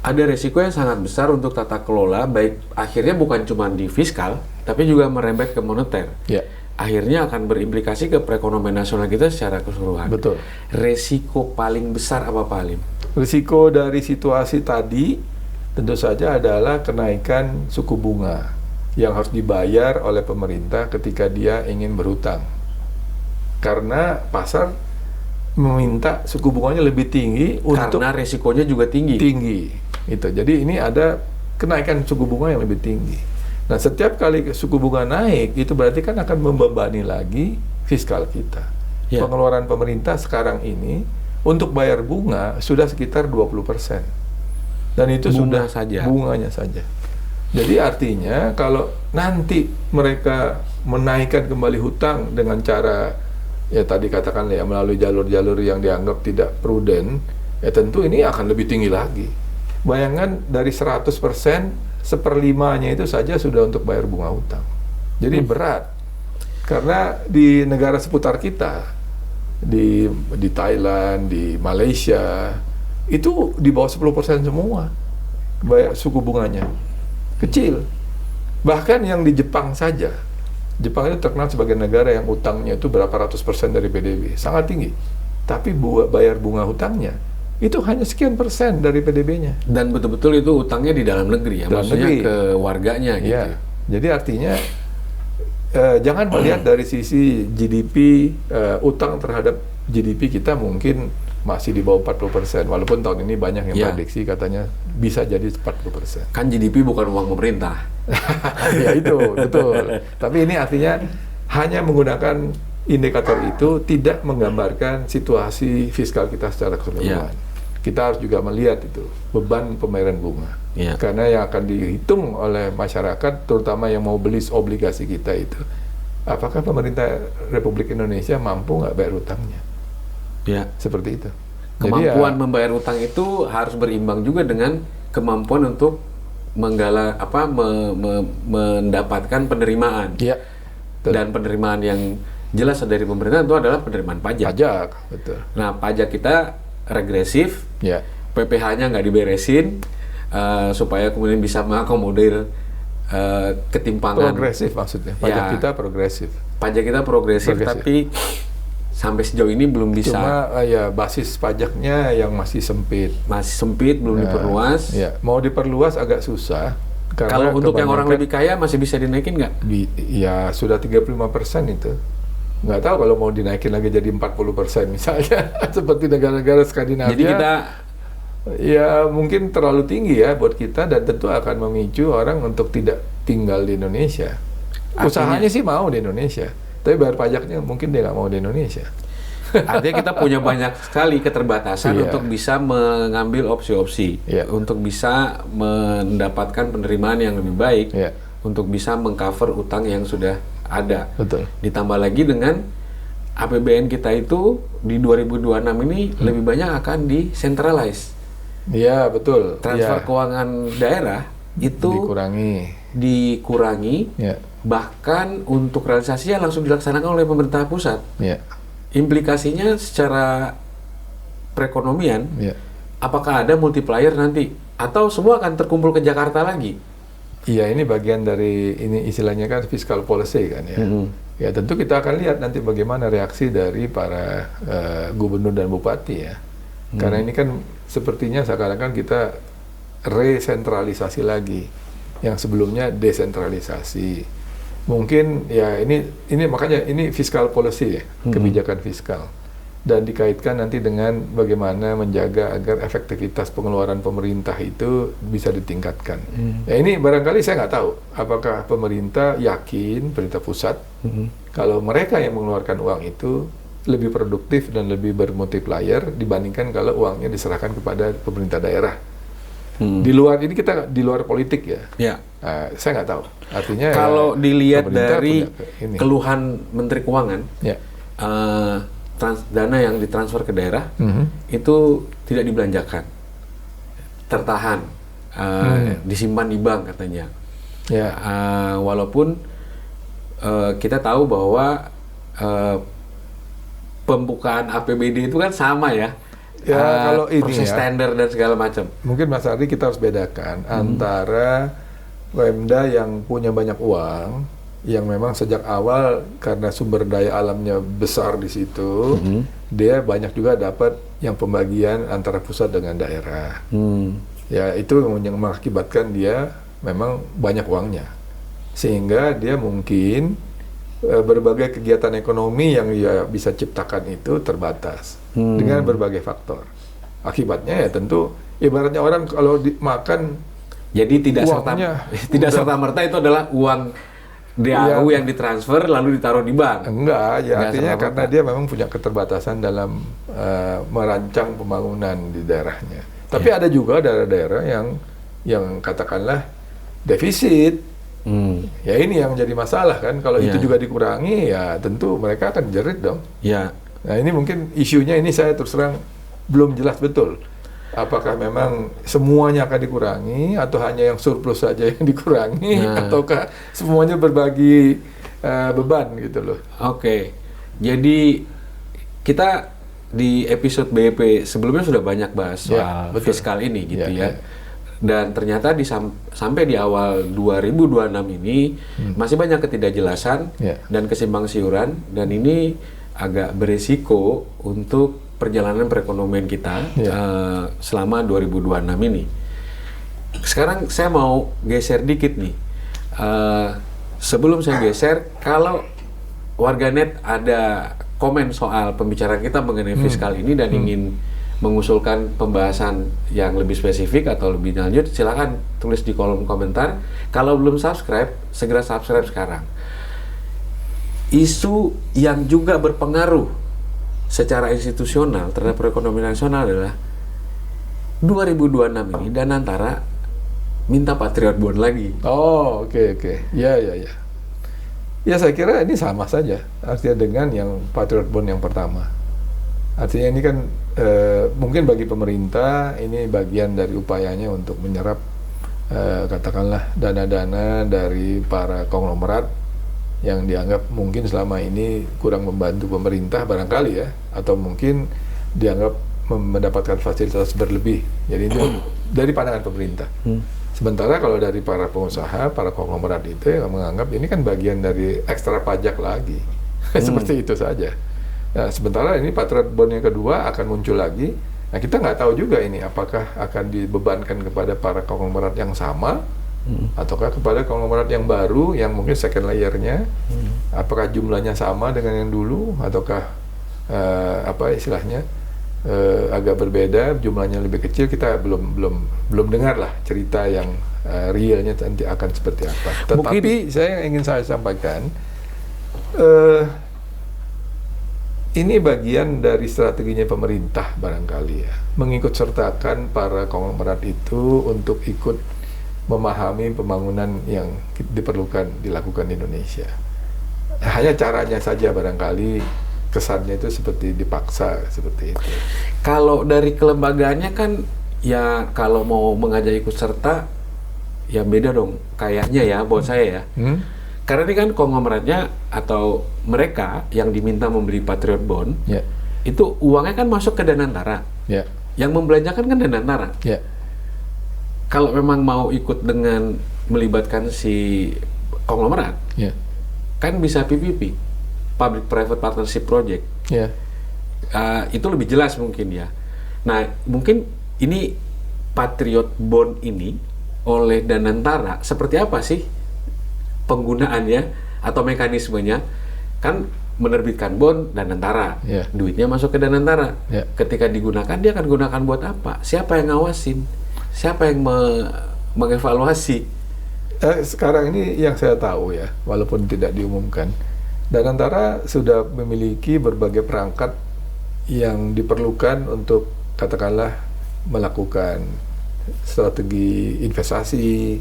Ada resiko yang sangat besar untuk tata kelola, baik akhirnya bukan cuma di fiskal, tapi juga merembet ke moneter. Akhirnya akan berimplikasi ke perekonomian nasional kita secara keseluruhan. Betul. Resiko paling besar apa, Pak Halim? Risiko dari situasi tadi tentu saja adalah kenaikan suku bunga yang harus dibayar oleh pemerintah ketika dia ingin berhutang. Karena pasar meminta suku bunganya lebih tinggi untuk karena resikonya juga tinggi. Itu. Jadi ini ada kenaikan suku bunga yang lebih tinggi. Nah, setiap kali suku bunga naik, itu berarti kan akan membebani lagi fiskal kita. Ya. Pengeluaran pemerintah sekarang ini untuk bayar bunga sudah sekitar 20%. Dan itu Bunga sudah saja. bunganya saja. Jadi artinya kalau nanti mereka menaikkan kembali hutang dengan cara ya tadi katakan ya melalui jalur-jalur yang dianggap tidak prudent, ya tentu ini akan lebih tinggi lagi. Bayangkan dari 100%, 1/5-nya itu saja sudah untuk bayar bunga hutang. Jadi berat. Karena di negara seputar kita, di Thailand, di Malaysia, itu di bawah 10% semua bayar suku bunganya. Kecil. Bahkan yang di Jepang saja, Jepang itu terkenal sebagai negara yang utangnya itu berapa ratus persen dari PDB, sangat tinggi. Tapi bayar bunga hutangnya itu hanya sekian persen dari PDB-nya. Dan betul-betul itu utangnya di dalam negeri ya, Dalam maksudnya negeri. ke warganya gitu. Ya. Jadi artinya jangan melihat dari sisi GDP, utang terhadap GDP kita mungkin masih di bawah 40%, walaupun tahun ini banyak yang Ya. prediksi katanya bisa jadi 40%. Kan GDP bukan uang pemerintah. Ya itu, betul. Tapi ini artinya hanya menggunakan indikator itu tidak menggambarkan situasi fiskal kita secara keseluruhan. Kita harus juga melihat itu, beban pembayaran bunga. Ya. Karena yang akan dihitung oleh masyarakat, terutama yang mau beli obligasi kita itu, apakah pemerintah Republik Indonesia mampu nggak bayar utangnya? Ya. Seperti itu. Kemampuan membayar utang itu harus berimbang juga dengan kemampuan untuk mendapatkan penerimaan. Ya, betul. Dan penerimaan yang jelas dari pemerintah itu adalah penerimaan pajak. Pajak, betul. Nah, pajak kita regresif, Ya, PPh-nya nggak diberesin, supaya kemudian bisa mengakomodir ketimpangan. progresif maksudnya. Pajak Ya. kita progresif. Pajak kita progresif, tapi sampai sejauh ini belum bisa. Cuma ya basis pajaknya yang masih sempit. Masih sempit, belum diperluas. Ya, mau diperluas agak susah. Kalau untuk yang orang kebanyakan lebih kaya masih bisa dinaikin nggak? ya sudah 35% itu. Nggak tahu kalau mau dinaikin lagi jadi 40% misalnya, seperti negara-negara Skandinavia. Jadi kita ya mungkin terlalu tinggi ya buat kita, dan tentu akan memicu orang untuk tidak tinggal di Indonesia. Usahanya sih mau di Indonesia, tapi bayar pajaknya mungkin dia nggak mau di Indonesia. artinya kita punya banyak sekali keterbatasan Iya. untuk bisa mengambil opsi-opsi, Iya. untuk bisa mendapatkan penerimaan yang lebih baik, Iya. untuk bisa mengcover utang yang sudah ada. Betul. Ditambah lagi dengan APBN kita itu di 2026 ini lebih banyak akan decentralize. Iya, betul. Transfer Ya, keuangan daerah itu dikurangi, Ya, bahkan untuk realisasinya langsung dilaksanakan oleh pemerintah pusat. ya, Implikasinya secara perekonomian, ya. apakah ada multiplier nanti? Atau semua akan terkumpul ke Jakarta lagi? Iya, ini bagian dari ini istilahnya kan fiscal policy kan ya. Ya tentu kita akan lihat nanti bagaimana reaksi dari para gubernur dan bupati ya. Karena ini kan sepertinya seakan-akan kita resentralisasi lagi, yang sebelumnya desentralisasi. Mungkin ya ini makanya ini fiscal policy ya, kebijakan fiskal. Dan dikaitkan nanti dengan bagaimana menjaga agar efektivitas pengeluaran pemerintah itu bisa ditingkatkan. Ya ini barangkali saya nggak tahu apakah pemerintah yakin, pemerintah pusat, kalau mereka yang mengeluarkan uang itu lebih produktif dan lebih bermultiplier dibandingkan kalau uangnya diserahkan kepada pemerintah daerah. Di luar ini kita di luar politik ya. Ya. Saya nggak tahu. Artinya kalau ya, dilihat pemerintah dari punya ini. keluhan Menteri Keuangan, Ya. dana yang ditransfer ke daerah itu tidak dibelanjakan, tertahan, disimpan di bank katanya. Ya. Walaupun kita tahu bahwa pembukaan APBD itu kan sama ya. Ya, kalau ini proses ya, standar dan segala macam. mungkin Mas Ardi kita harus bedakan antara Pemda yang punya banyak uang, yang memang sejak awal karena sumber daya alamnya besar di situ, dia banyak juga dapat yang pembagian antara pusat dengan daerah. Ya itu yang mengakibatkan dia memang banyak uangnya, sehingga dia mungkin berbagai kegiatan ekonomi yang dia bisa ciptakan itu terbatas dengan berbagai faktor. Akibatnya ya tentu ibaratnya orang kalau makan, jadi tidak uangnya serta-merta itu adalah uang DAU yang ditransfer lalu ditaruh di bank. Enggak, ya Enggak artinya serta-merta. karena dia memang punya keterbatasan dalam merancang pembangunan di daerahnya. Tapi ada juga daerah-daerah yang katakanlah defisit. Ya ini yang jadi masalah kan. Kalau itu juga dikurangi, ya tentu mereka akan jerit dong. Ya. Nah ini mungkin isunya ini saya terus terang belum jelas betul. Apakah memang semuanya akan dikurangi atau hanya yang surplus saja yang dikurangi, ataukah semuanya berbagi beban gitu loh. Oke. Jadi kita di episode BEP sebelumnya sudah banyak bahas soal fiskal ini gitu ya. Dan ternyata sampai di awal 2026 ini masih banyak ketidakjelasan dan kesimpang siuran, dan ini agak beresiko untuk perjalanan perekonomian kita selama 2026 ini. Sekarang saya mau geser dikit nih. Sebelum saya geser, kalau warganet ada komen soal pembicaraan kita mengenai fiskal ini dan ingin mengusulkan pembahasan yang lebih spesifik atau lebih lanjut, silakan tulis di kolom komentar. Kalau belum subscribe, segera subscribe sekarang. Isu yang juga berpengaruh secara institusional terhadap perekonomian nasional adalah 2026 ini Danantara minta Patriot Bond lagi. Oh, oke. Ya. Ya saya kira ini sama saja artinya dengan yang Patriot Bond yang pertama. Artinya ini kan mungkin bagi pemerintah ini bagian dari upayanya untuk menyerap katakanlah dana-dana dari para konglomerat yang dianggap mungkin selama ini kurang membantu pemerintah barangkali ya, atau mungkin dianggap mendapatkan fasilitas berlebih. Jadi itu dari pandangan pemerintah. Sementara kalau dari para pengusaha, para konglomerat itu yang menganggap ini kan bagian dari ekstra pajak lagi. Seperti itu saja. Nah, sementara ini Patriot Bond yang kedua akan muncul lagi. Nah, kita nggak tahu juga ini apakah akan dibebankan kepada para konglomerat yang sama, ataukah kepada konglomerat yang baru yang mungkin second layer-nya. Apakah jumlahnya sama dengan yang dulu, ataukah apa istilahnya agak berbeda, jumlahnya lebih kecil. Kita belum dengar lah cerita yang realnya nanti akan seperti apa. Tetapi saya sampaikan ini bagian dari strateginya pemerintah barangkali ya, mengikut sertakan para konglomerat itu untuk ikut memahami pembangunan yang diperlukan dilakukan di Indonesia. Hanya caranya saja barangkali kesannya itu seperti dipaksa seperti itu. Kalau dari kelembagaannya kan ya kalau mau mengajak ikut serta ya beda dong kayaknya ya buat saya ya. Karena ini kan konglomeratnya atau mereka yang diminta membeli Patriot Bond, itu uangnya kan masuk ke Danantara. Yang membelanjakan kan Danantara. Kalau memang mau ikut dengan melibatkan si konglomerat, kan bisa PPP, Public Private Partnership Project. Itu lebih jelas mungkin ya. Nah, mungkin ini Patriot Bond ini oleh Danantara seperti apa sih penggunaannya atau mekanismenya? Kan menerbitkan bond Danantara, duitnya masuk ke Danantara. Ketika digunakan, dia akan gunakan buat apa? Siapa yang ngawasin? Siapa yang mengevaluasi? Sekarang ini yang saya tahu ya, walaupun tidak diumumkan, Danantara sudah memiliki berbagai perangkat yang diperlukan untuk katakanlah melakukan strategi investasi,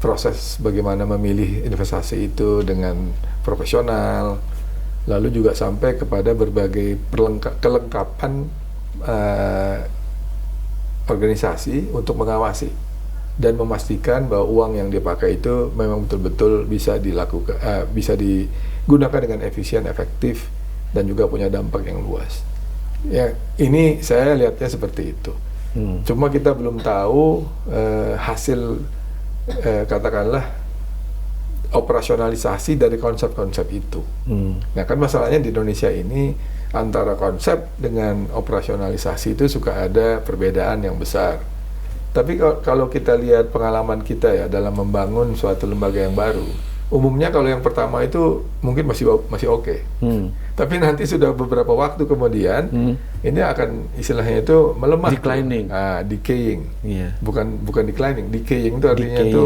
proses bagaimana memilih investasi itu dengan profesional, lalu juga sampai kepada berbagai kelengkapan organisasi untuk mengawasi dan memastikan bahwa uang yang dipakai itu memang betul-betul bisa dilakukan, bisa digunakan dengan efisien, efektif, dan juga punya dampak yang luas. Ya, ini saya lihatnya seperti itu. Cuma kita belum tahu hasil katakanlah operasionalisasi dari konsep-konsep itu. Nah kan masalahnya di Indonesia ini antara konsep dengan operasionalisasi itu suka ada perbedaan yang besar. Tapi kalau kita lihat pengalaman kita ya dalam membangun suatu lembaga yang baru, umumnya kalau yang pertama itu mungkin masih oke. Tapi nanti sudah beberapa waktu kemudian ini akan istilahnya itu melemah. Declining. Decaying. Iya. Bukan declining. Decaying itu artinya itu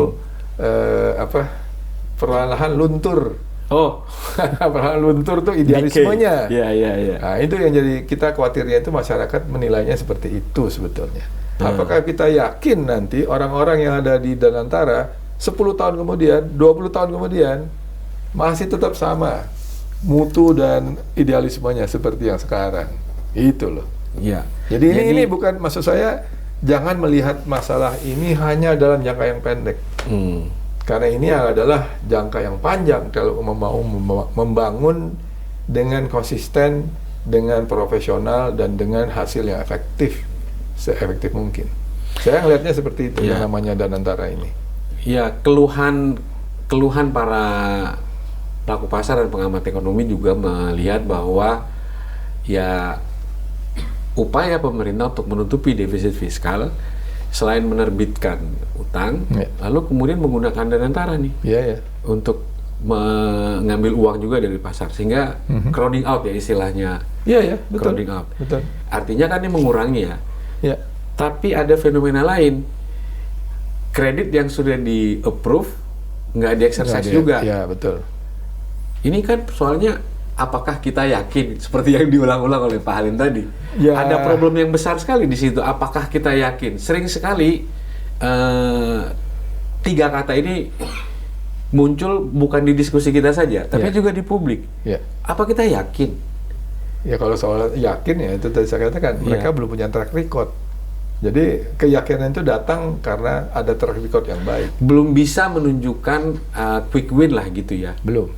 perlahan luntur. Oh, perlahan luntur tuh idealismenya. Iya. Nah, itu yang jadi kita khawatirnya itu masyarakat menilainya seperti itu sebetulnya. Apakah kita yakin nanti orang-orang yang ada di Danantara 10 tahun kemudian, 20 tahun kemudian masih tetap sama mutu dan idealismenya seperti yang sekarang? Itu loh. Iya. Jadi ini bukan, maksud saya jangan melihat masalah ini hanya dalam jangka yang pendek. Karena ini adalah jangka yang panjang kalau mau membangun dengan konsisten, dengan profesional dan dengan hasil yang efektif, seefektif mungkin. Saya ngelihatnya seperti itu yang namanya Danantara ini. Ya, keluhan para pelaku pasar dan pengamat ekonomi juga melihat bahwa ya upaya pemerintah untuk menutupi defisit fiskal selain menerbitkan utang, lalu kemudian menggunakan Danantara nih untuk mengambil uang juga dari pasar, sehingga crowding out ya istilahnya. Iya, betul. Crowding out. Betul. Artinya kan ini mengurangi ya. Iya. Tapi ada fenomena lain. Kredit yang sudah di-approve nggak di-exercise juga. Iya, betul. Ini kan soalnya apakah kita yakin seperti yang diulang-ulang oleh Pak Halim tadi? Ya. Ada problem yang besar sekali di situ. Apakah kita yakin? Sering sekali 3 kata ini muncul bukan di diskusi kita saja, tapi juga di publik. Apa kita yakin? Ya kalau soal yakin ya itu tadi saya katakan mereka belum punya track record. Jadi keyakinan itu datang karena ada track record yang baik. Belum bisa menunjukkan quick win lah gitu ya? Belum.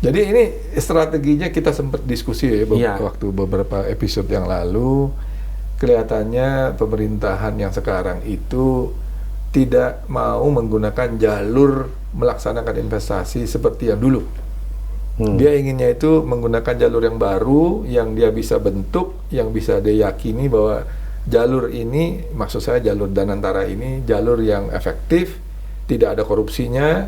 Jadi ini strateginya kita sempat diskusi ya waktu beberapa episode yang lalu. Kelihatannya pemerintahan yang sekarang itu tidak mau menggunakan jalur melaksanakan investasi seperti yang dulu. Dia inginnya itu menggunakan jalur yang baru, yang dia bisa bentuk, yang bisa dia yakini bahwa jalur ini, maksud saya jalur Danantara ini, jalur yang efektif, tidak ada korupsinya,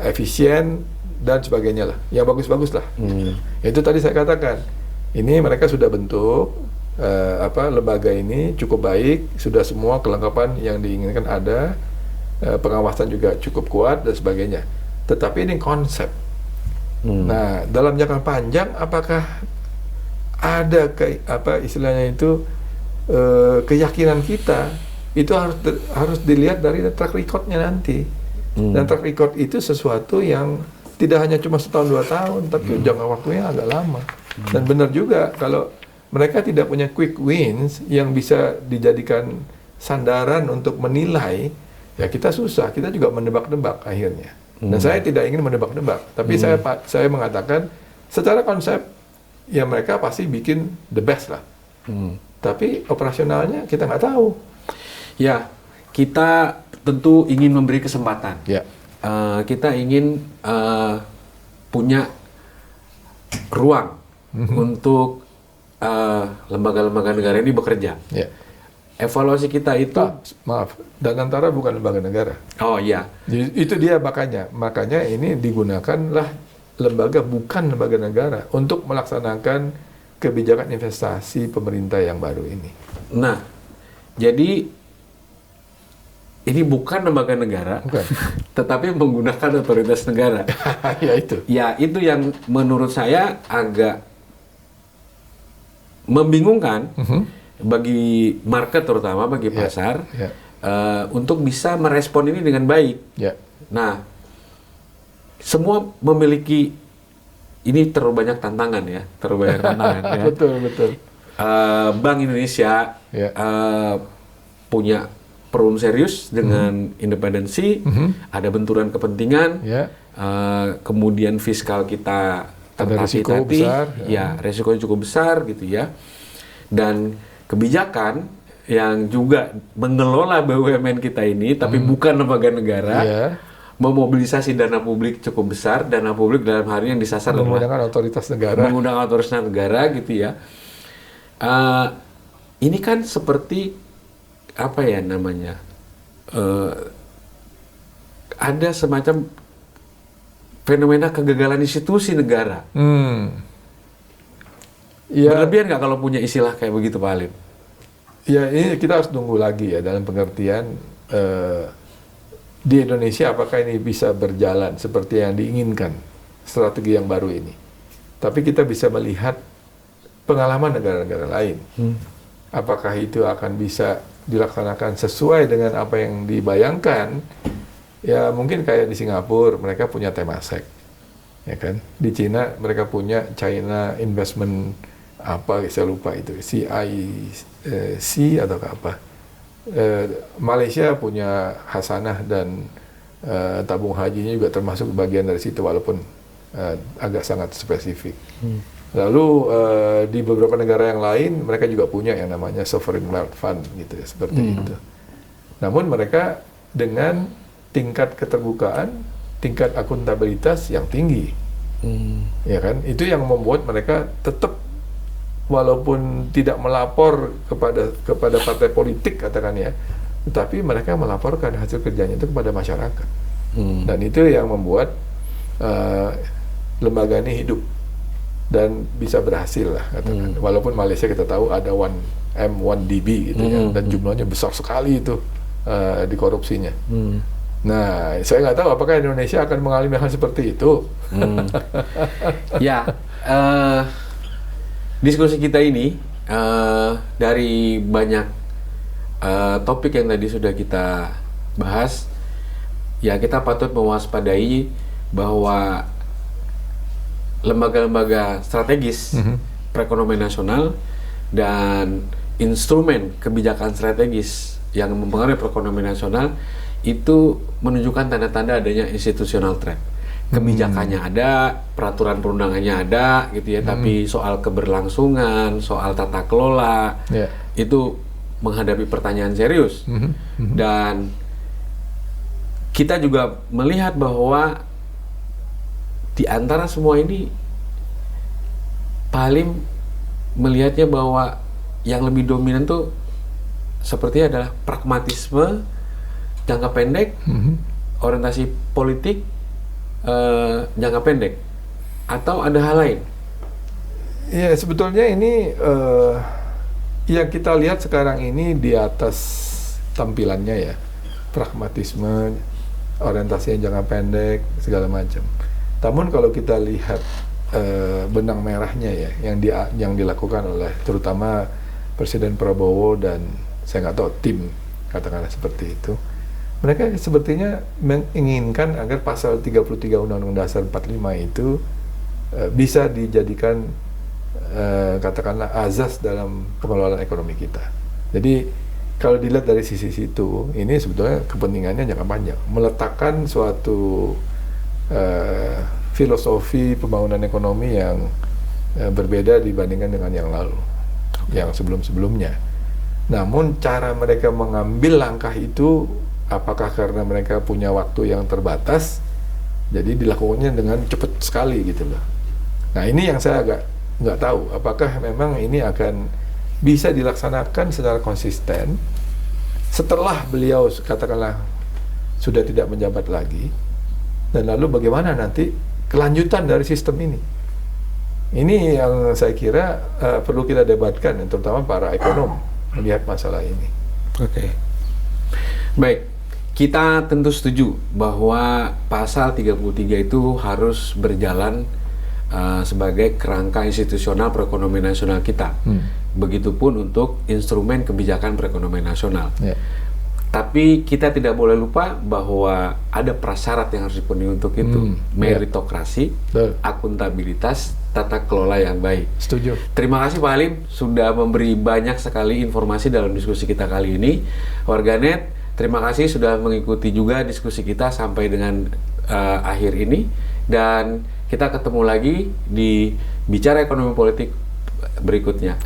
efisien, dan sebagainya lah, yang bagus-bagus lah. Itu tadi saya katakan, ini mereka sudah bentuk, lembaga ini cukup baik, sudah semua kelengkapan yang diinginkan ada, pengawasan juga cukup kuat, dan sebagainya. Tetapi ini konsep. Nah, dalam jangka panjang apakah ada istilahnya itu keyakinan kita itu harus dilihat dari track recordnya nanti. Dan track record itu sesuatu yang tidak hanya cuma setahun 2 tahun, tapi jangka waktunya agak lama. Dan benar juga kalau mereka tidak punya quick wins yang bisa dijadikan sandaran untuk menilai, ya kita susah, kita juga menebak-nebak akhirnya. Dan saya tidak ingin menebak-nebak, tapi saya mengatakan secara konsep ya mereka pasti bikin the best lah. Tapi operasionalnya kita nggak tahu. Ya, kita tentu ingin memberi kesempatan. Kita ingin punya ruang untuk lembaga-lembaga negara ini bekerja. Evaluasi kita itu... Maaf, Danantara bukan lembaga negara. Oh iya. Itu dia makanya ini digunakanlah lembaga bukan lembaga negara untuk melaksanakan kebijakan investasi pemerintah yang baru ini. Nah, jadi ini bukan lembaga negara, tetapi menggunakan otoritas negara. Ya itu. Ya itu yang menurut saya agak membingungkan. Bagi market terutama bagi pasar untuk bisa merespon ini dengan baik. Nah, semua memiliki ini terlalu banyak tantangan ya, Betul. Bank Indonesia punya problem serius dengan independensi, ada benturan kepentingan, kemudian fiskal kita tertatih-tatih, resikonya cukup besar gitu ya, dan kebijakan yang juga mengelola BUMN kita ini, tapi bukan lembaga negara, memobilisasi dana publik cukup besar, dana publik dalam hal ini yang disasar menggunakan otoritas negara, gitu ya. Ini kan seperti apa ya namanya, ada semacam fenomena kegagalan institusi negara. Ya, Berlebihan nggak kalau punya istilah kayak begitu, Pak Halim? ya ini kita harus tunggu lagi ya dalam pengertian di Indonesia apakah ini bisa berjalan seperti yang diinginkan strategi yang baru ini. Tapi kita bisa melihat pengalaman negara-negara lain. Apakah itu akan bisa dilaksanakan sesuai dengan apa yang dibayangkan? Ya mungkin kayak di Singapura mereka punya Temasek, ya kan? Di Cina mereka punya China Investment apa, saya lupa itu, CIC atau apa. Malaysia punya Hasanah dan tabung hajinya juga termasuk bagian dari situ walaupun agak sangat spesifik. Lalu di beberapa negara yang lain mereka juga punya yang namanya sovereign wealth fund gitu ya, seperti itu. Namun mereka dengan tingkat keterbukaan, tingkat akuntabilitas yang tinggi, ya kan? Itu yang membuat mereka tetap walaupun tidak melapor kepada partai politik katakan ya, tetapi mereka melaporkan hasil kerjanya itu kepada masyarakat. Dan itu yang membuat lembaga ini hidup dan bisa berhasil lah katakan. Walaupun Malaysia kita tahu ada 1M 1DB gitu ya, dan jumlahnya besar sekali itu di korupsinya. Nah, saya nggak tahu apakah Indonesia akan mengalami hal seperti itu. Ya, diskusi kita ini dari banyak topik yang tadi sudah kita bahas, ya kita patut mewaspadai bahwa lembaga-lembaga strategis perekonomian nasional dan instrumen kebijakan strategis yang mempengaruhi perekonomian nasional itu menunjukkan tanda-tanda adanya institutional threat. Kebijakannya ada, peraturan perundangannya ada, gitu ya. Tapi soal keberlangsungan, soal tata kelola, itu menghadapi pertanyaan serius. Dan kita juga melihat bahwa di antara semua ini, Pak Halim melihatnya bahwa yang lebih dominan tuh sepertinya adalah pragmatisme jangka pendek, orientasi politik jangka pendek, atau ada hal lain? Ya sebetulnya ini yang kita lihat sekarang ini di atas tampilannya ya, pragmatisme, orientasi yang jangka pendek, segala macam. Namun kalau kita lihat benang merahnya ya, yang dilakukan oleh terutama Presiden Prabowo dan saya nggak tahu tim, katakanlah seperti itu. Mereka sepertinya menginginkan agar pasal 33 Undang-Undang Dasar 45 itu bisa dijadikan katakanlah azas dalam pengelolaan ekonomi kita. Jadi kalau dilihat dari sisi situ, ini sebetulnya kepentingannya jangka panjang, meletakkan suatu filosofi pembangunan ekonomi yang berbeda dibandingkan dengan yang lalu, yang sebelum-sebelumnya. Namun cara mereka mengambil langkah itu, apakah karena mereka punya waktu yang terbatas, jadi dilakukannya dengan cepat sekali gitu loh. Nah ini yang saya agak nggak tahu, apakah memang ini akan bisa dilaksanakan secara konsisten setelah beliau katakanlah sudah tidak menjabat lagi, dan lalu bagaimana nanti kelanjutan dari sistem ini. Ini yang saya kira perlu kita debatkan, terutama para ekonom melihat masalah ini. Oke. Baik. Kita tentu setuju bahwa pasal 33 itu harus berjalan sebagai kerangka institusional perekonomian nasional kita. Begitupun untuk instrumen kebijakan perekonomian nasional. Tapi kita tidak boleh lupa bahwa ada prasyarat yang harus dipenuhi untuk itu. Meritokrasi, akuntabilitas, tata kelola yang baik. Setuju. Terima kasih Pak Halim sudah memberi banyak sekali informasi dalam diskusi kita kali ini. Warganet, terima kasih sudah mengikuti juga diskusi kita sampai dengan akhir ini. Dan kita ketemu lagi di Bicara Ekonomi Politik berikutnya.